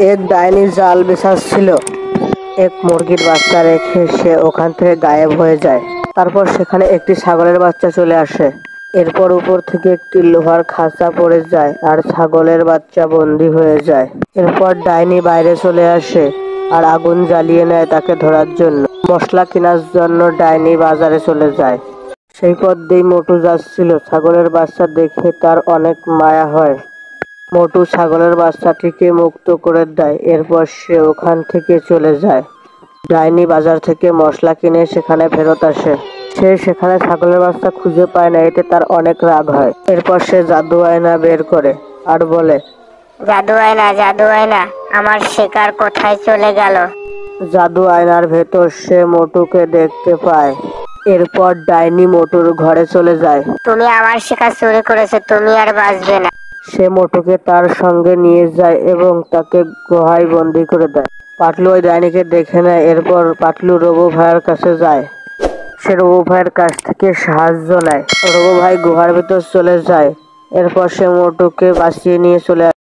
এক ডাইনি জাল বিছাচ্ছিল। এক মুরগির বাচ্চা রেখে সে ওখান থেকে গায়েব হয়ে যায়। তারপর সেখানে একটি ছাগলের বাচ্চা চলে আসে। এরপর উপর থেকে একটি লোহার খাঁচা পড়ে যায় আর ছাগলের বাচ্চা বন্দি হয়ে যায়। এরপর ডাইনি বাইরে চলে আসে আর আগুন জ্বালিয়ে নেয় তাকে ধরার জন্য। মশলা কেনার জন্য ডাইনি বাজারে চলে যায়। সেই পথ দিয়ে মোটু যাচ্ছিল। ছাগলের বাচ্চা দেখে তার অনেক মায়া হয়। মোটু ছাগলের বাচ্চাটিকে মুক্ত করে দেয়। এরপর সে ওখান থেকে চলে যায়। ডাইনি বাজার থেকে মশলা কিনে সেখানে ফেরত আসে। সে সেখানে ছাগলের বাচ্চা খুঁজে পায় না, এতে তার অনেক রাগ হয়। এরপর সে জাদু আয়না বের করে আর বলে, জাদু আয়না, আমার শিকার কোথায় চলে গেল? জাদু আয়নার ভেতর সে মোটুকে দেখতে পায়। এরপর ডাইনি মোটুর ঘরে চলে যায়। তুমি আমার শিকার চুরি করেছো, তুমি আর বাঁচবে না। সে মোটুকে তার সঙ্গে নিয়ে যায় এবং তাকে গুহায় বন্দি করে দেয়। পাতলু ওই ডাইনিকে দেখে নেয়। এরপর পাতলু রঘু ভাইয়ের কাছে যায়। সে রঘু ভাইয়ের কাছ থেকে সাহায্য নেয়। রঘু ভাই গুহার ভেতর চলে যায়। এরপর সে মোটুকে বাঁচিয়ে নিয়ে চলে আসে।